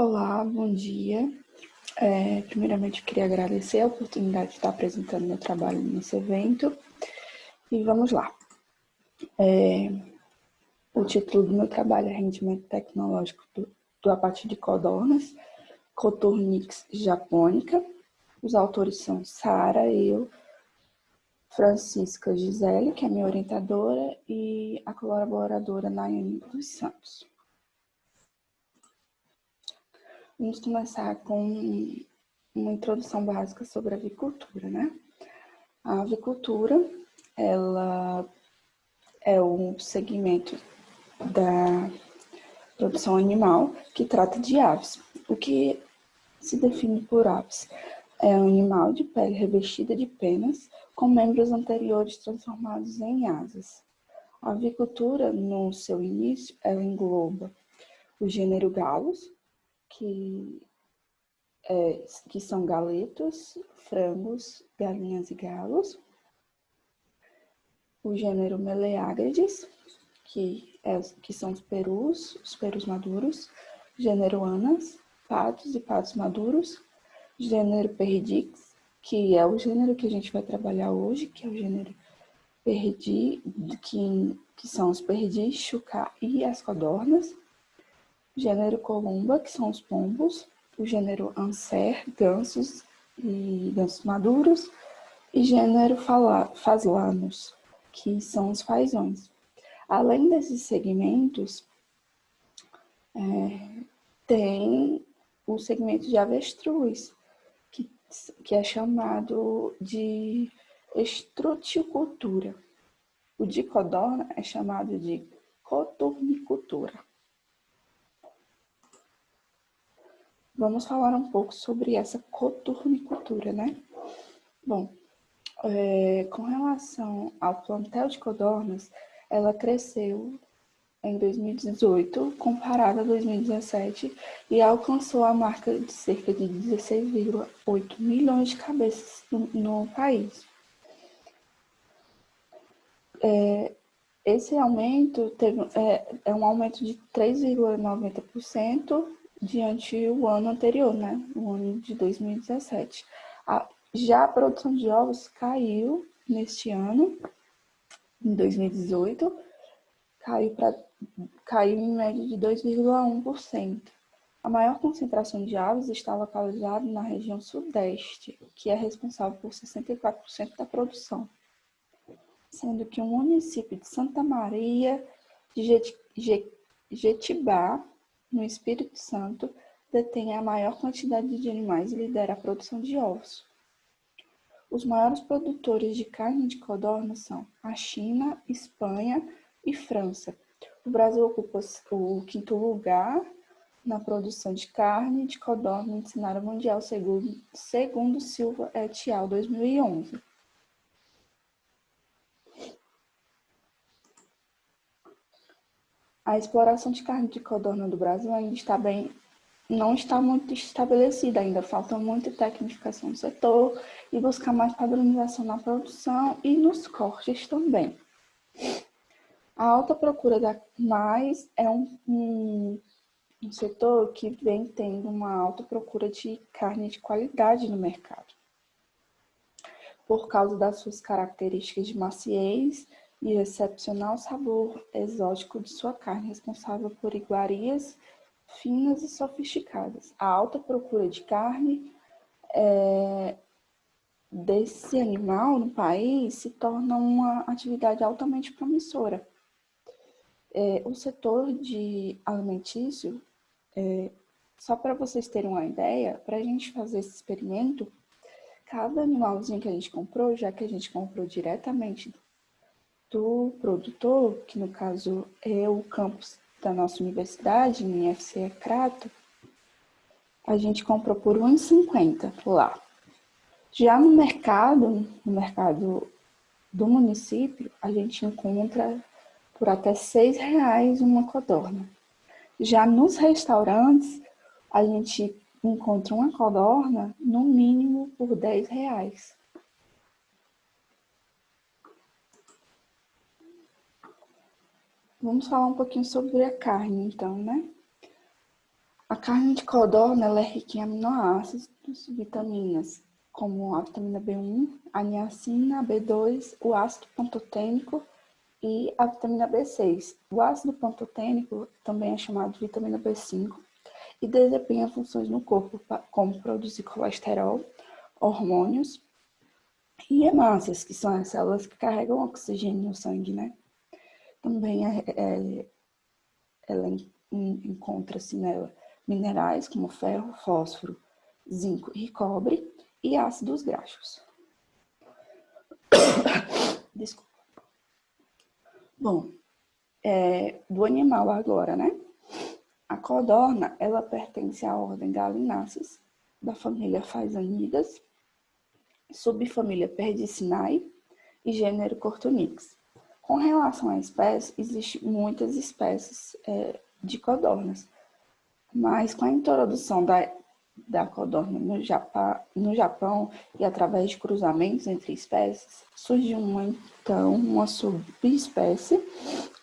Olá, bom dia. Primeiramente, eu queria agradecer a oportunidade de estar apresentando meu trabalho nesse evento. E vamos lá. O título do meu trabalho é Rendimento Tecnológico a partir de codornas, Coturnix japonica. Os autores são Sara, eu, Francisca Gisele, que é minha orientadora, e a colaboradora Nayane dos Santos. Vamos começar com uma introdução básica sobre a avicultura, né? A avicultura, ela é um segmento da produção animal que trata de aves. O que se define por aves? É um animal de pele revestida de penas, com membros anteriores transformados em asas. A avicultura, no seu início, ela engloba o gênero Galos, que são galetos, frangos, galinhas e galos. O gênero Meleagrides, que são os perus maduros. Gênero Anas, patos e patos maduros. Gênero Perdix, que é o gênero que a gente vai trabalhar hoje, que é o gênero Perdi, que são os perdis, chucá e as codornas. Gênero Columba, que são os pombos. O gênero Anser, gansos e gansos maduros. E gênero Faslanos, que são os fazões. Além desses segmentos, tem o segmento de avestruz, que é chamado de estruticultura. O de codorna é chamado de coturnicultura. Vamos falar um pouco sobre essa coturnicultura, né? Bom, com relação ao plantel de codornas, ela cresceu em 2018, comparado a 2017, e alcançou a marca de cerca de 16,8 milhões de cabeças no país. Esse aumento é um aumento de 3,90% diante o ano anterior, né? O ano de 2017. Já a produção de ovos caiu neste ano, em 2018, caiu em média de 2,1%. A maior concentração de aves está localizada na região sudeste, que é responsável por 64% da produção, sendo que o município de Santa Maria de Jetibá, no Espírito Santo, detém a maior quantidade de animais e lidera a produção de ovos. Os maiores produtores de carne de codorna são a China, Espanha e França. O Brasil ocupa o quinto lugar na produção de carne de codorna no cenário mundial, segundo Silva et al. 2011. A exploração de carne de codorna do Brasil ainda não está muito estabelecida, ainda falta muita tecnificação no setor e buscar mais padronização na produção e nos cortes também. A alta procura da mais é um setor que vem tendo uma alta procura de carne de qualidade no mercado, por causa das suas características de maciez e excepcional sabor exótico de sua carne, responsável por iguarias finas e sofisticadas. A alta procura de carne desse animal no país se torna uma atividade altamente promissora. O setor de alimentício, só para vocês terem uma ideia, para a gente fazer esse experimento, cada animalzinho que a gente comprou, já que a gente comprou diretamente do produtor, que no caso é o campus da nossa universidade, em FC Crato, a gente comprou por R$ 1,50 lá. Já no mercado do município, a gente encontra por até R$ 6,00 uma codorna. Já nos restaurantes, a gente encontra uma codorna, no mínimo, por R$ 10,00. Vamos falar um pouquinho sobre a carne, então, né? A carne de codorna ela é rica em aminoácidos, vitaminas, como a vitamina B1, a niacina, a B2, o ácido pantotênico e a vitamina B6. O ácido pantotênico também é chamado de vitamina B5 e desempenha funções no corpo, como produzir colesterol, hormônios e hemácias, que são as células que carregam oxigênio no sangue, né? Também ela encontra-se nela minerais como ferro, fósforo, zinco e cobre e ácidos graxos. Desculpa. Bom, do animal agora, né? A codorna, ela pertence à ordem Gallinaceae, da família Phasanidas, subfamília Perdicinae e gênero Cortunix. Com relação à espécie, existem muitas espécies de codornas, mas com a introdução da codorna no Japão e através de cruzamentos entre espécies, surgiu então uma subespécie,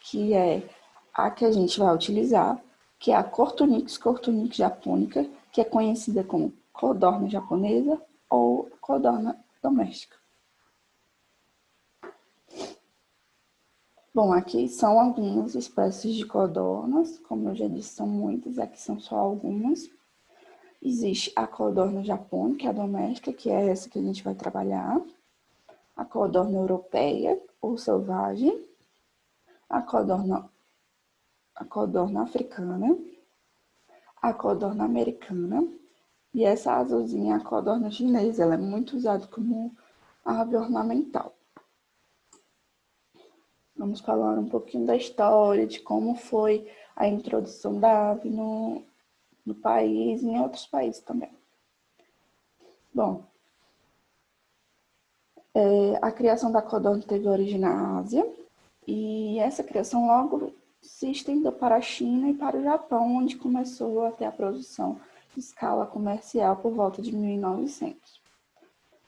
que é a que a gente vai utilizar, que é a Cortunix japonica, que é conhecida como codorna japonesa ou codorna doméstica. Bom, aqui são algumas espécies de codornas, como eu já disse, são muitas, aqui são só algumas. Existe a codorna japônica, que é a doméstica, que é essa que a gente vai trabalhar. A codorna europeia, ou selvagem. A codorna africana. A codorna americana. E essa azulzinha é a codorna chinesa. Ela é muito usada como ave ornamental. Vamos falar um pouquinho da história, de como foi a introdução da ave no país e em outros países também. Bom, a criação da codorna teve origem na Ásia, e essa criação logo se estendeu para a China e para o Japão, onde começou a ter a produção em escala comercial por volta de 1900.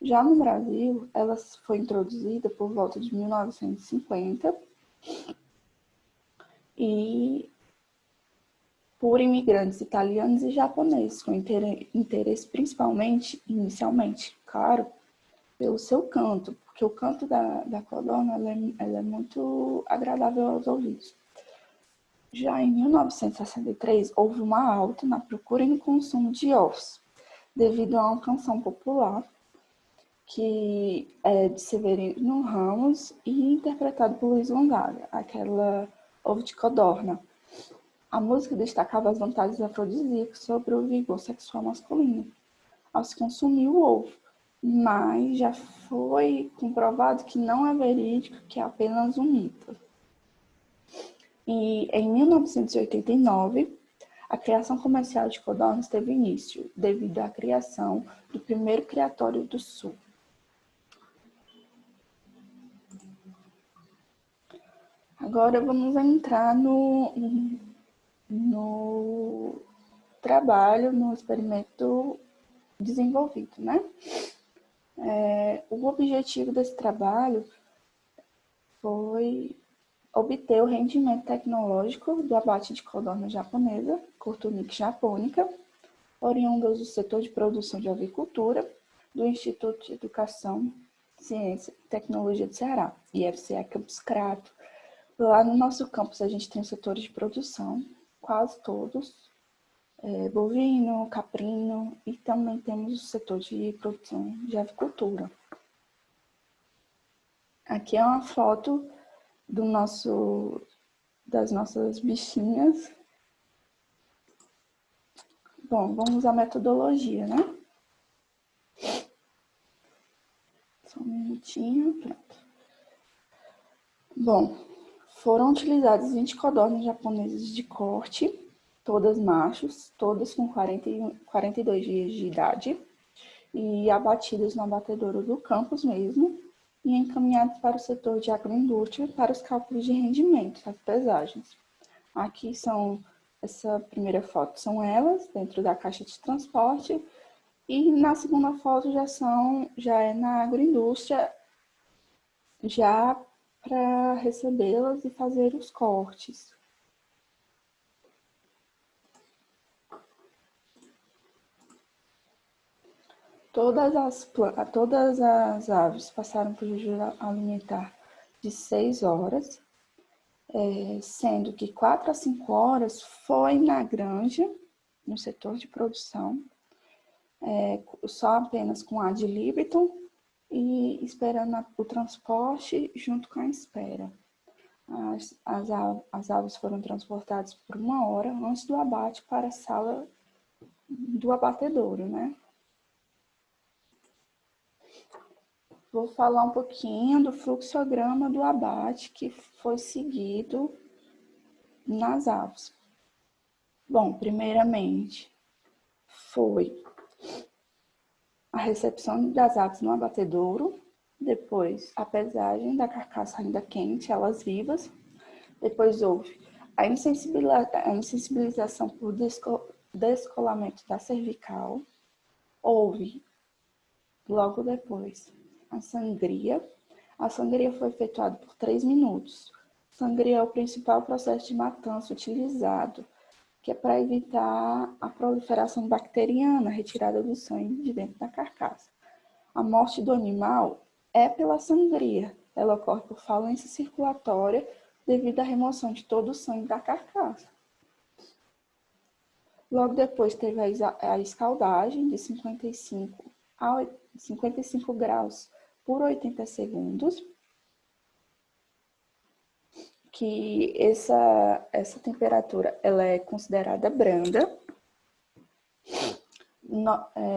Já no Brasil, ela foi introduzida por volta de 1950 e por imigrantes italianos e japoneses, com interesse principalmente, inicialmente, claro, pelo seu canto, porque o canto da codorna ela é muito agradável aos ouvidos. Já em 1963, houve uma alta na procura e no consumo de ovos, devido a uma canção popular que é de Severino Ramos e interpretado por Luiz Gonzaga, aquela Ovo de Codorna. A música destacava as vantagens afrodisíacas sobre o vigor sexual masculino ao se consumir o ovo, mas já foi comprovado que não é verídico, que é apenas um mito. E em 1989, a criação comercial de codornas teve início, devido à criação do primeiro criatório do Sul. Agora vamos entrar no trabalho, no experimento desenvolvido, né? O objetivo desse trabalho foi obter o rendimento tecnológico do abate de codorna japonesa, Cortunix japonica, oriundas do setor de produção de avicultura, do Instituto de Educação, Ciência e Tecnologia do Ceará, IFCE Campus Crato. Lá no nosso campus a gente tem setores de produção, quase todos, bovino, caprino, e também temos o setor de produção de avicultura. Aqui é uma foto das nossas bichinhas. Bom, vamos à metodologia, né? Só um minutinho, pronto. Bom, foram utilizadas 20 codornas japonesas de corte, todas machos, todas com 42 dias de idade, e abatidas no abatedouro do campus mesmo, e encaminhadas para o setor de agroindústria para os cálculos de rendimento, as pesagens. Aqui essa primeira foto são elas, dentro da caixa de transporte, e na segunda foto já é na agroindústria, já para recebê-las e fazer os cortes. Todas as aves passaram por jejum alimentar de 6 horas, sendo que 4 a 5 horas foi na granja, no setor de produção, só apenas com ad libitum e esperando o transporte junto com a espera. As aves foram transportadas por 1 hora antes do abate para a sala do abatedouro, né? Vou falar um pouquinho do fluxograma do abate que foi seguido nas aves. Bom, primeiramente, foi a recepção das aves no abatedouro, depois a pesagem da carcaça ainda quente, elas vivas, depois houve a insensibilização por descolamento da cervical, houve, logo depois, a sangria. A sangria foi efetuada por 3 minutos. Sangria é o principal processo de matança utilizado, que é para evitar a proliferação bacteriana, retirada do sangue de dentro da carcaça. A morte do animal é pela sangria. Ela ocorre por falência circulatória devido à remoção de todo o sangue da carcaça. Logo depois teve a escaldagem de 55 graus por 80 segundos, que essa temperatura ela é considerada branda.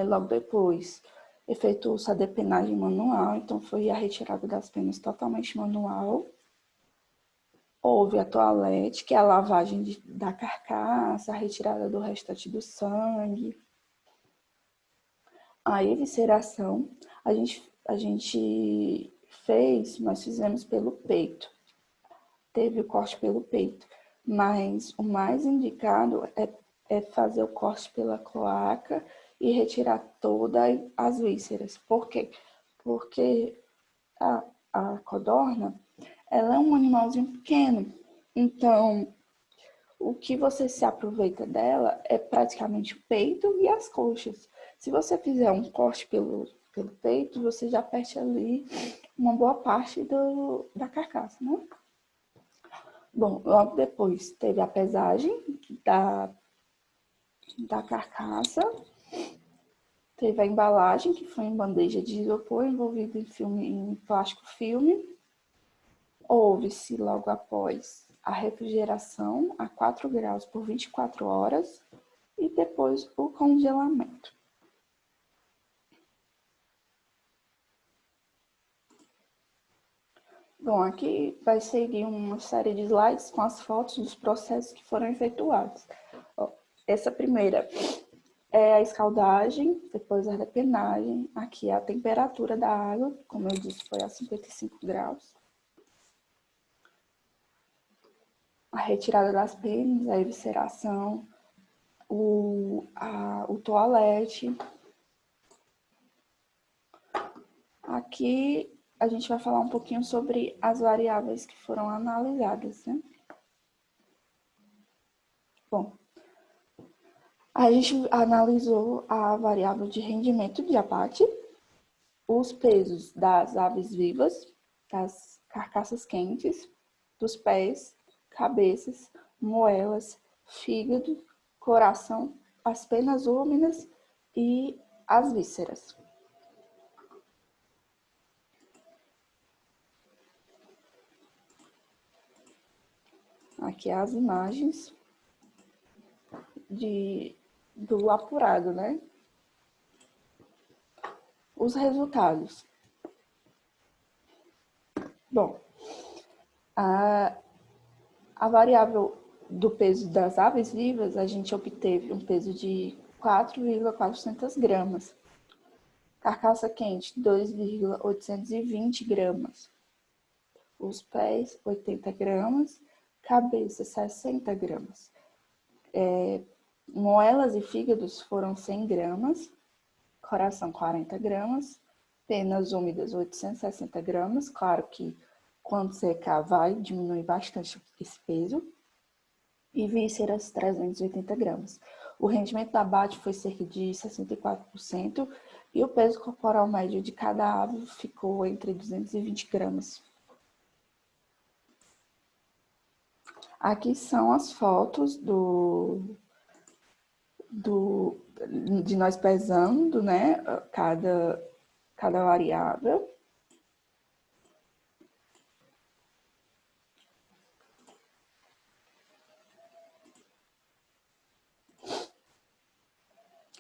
Logo depois, efetuou-se a depenagem manual, então foi a retirada das penas totalmente manual. Houve a toalete, que é a lavagem da carcaça, a retirada do restante do sangue. A evisceração, nós fizemos pelo peito. Teve o corte pelo peito, mas o mais indicado é fazer o corte pela cloaca e retirar todas as vísceras. Por quê? Porque a codorna, ela é um animalzinho pequeno, então o que você se aproveita dela é praticamente o peito e as coxas. Se você fizer um corte pelo peito, você já perde ali uma boa parte da carcaça, né? Bom, logo depois teve a pesagem da carcaça, teve a embalagem, que foi em bandeja de isopor envolvida em plástico filme. Houve-se logo após a refrigeração a 4 graus por 24 horas e depois o congelamento. Bom, aqui vai seguir uma série de slides com as fotos dos processos que foram efetuados. Essa primeira é a escaldagem, depois a depenagem. Aqui é a temperatura da água, como eu disse, foi a 55 graus. A retirada das penas, a evisceração, o toalete. Aqui a gente vai falar um pouquinho sobre as variáveis que foram analisadas, né? Bom, a gente analisou a variável de rendimento de abate, os pesos das aves vivas, das carcaças quentes, dos pés, cabeças, moelas, fígado, coração, as penas úmidas e as vísceras. Aqui as imagens do apurado, né? Os resultados. Bom, a variável do peso das aves vivas, a gente obteve um peso de 4,400 gramas. Carcaça quente, 2,820 gramas. Os pés, 80 gramas. Cabeça, 60 gramas. Moelas e fígados foram 100 gramas. Coração, 40 gramas. Penas úmidas, 860 gramas. Claro que quando secar vai diminuir bastante esse peso. E vísceras, 380 gramas. O rendimento da abate foi cerca de 64%, E o peso corporal médio de cada ave ficou entre 220 gramas. Aqui são as fotos de nós pesando, né, cada variável.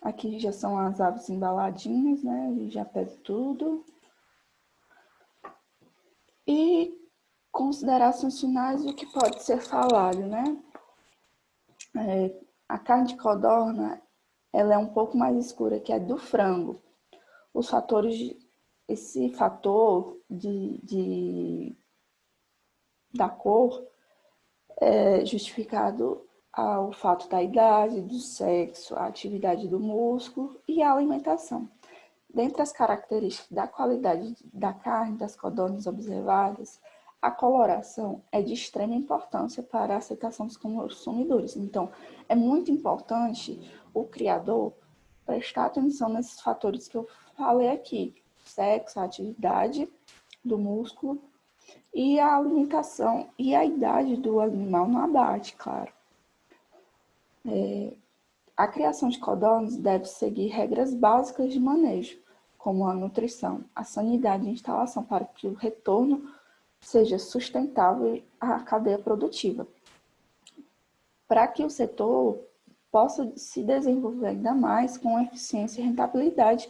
Aqui já são as aves embaladinhas, né, já pesa tudo. E considerações finais do que pode ser falado, né? A carne de codorna, ela é um pouco mais escura que a do frango. Os fatores, esse fator da cor é justificado ao fato da idade, do sexo, a atividade do músculo e a alimentação. Dentre as características da qualidade da carne das codornas observadas, a coloração é de extrema importância para a aceitação dos consumidores. Então, é muito importante o criador prestar atenção nesses fatores que eu falei aqui: sexo, a atividade do músculo e a alimentação e a idade do animal no abate, claro. A criação de codornas deve seguir regras básicas de manejo, como a nutrição, a sanidade e a instalação, para que o retorno seja sustentável à cadeia produtiva. Para que o setor possa se desenvolver ainda mais com eficiência e rentabilidade,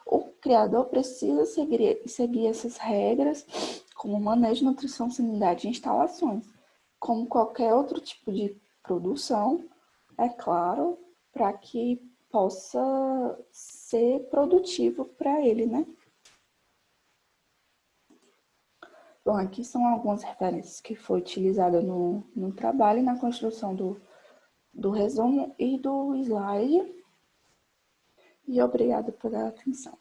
o criador precisa seguir essas regras, como manejo, nutrição, sanidade e instalações. Como qualquer outro tipo de produção, é claro, para que possa ser produtivo para ele, né? Bom, aqui são algumas referências que foi utilizada no trabalho e na construção do resumo e do slide. E obrigada pela atenção.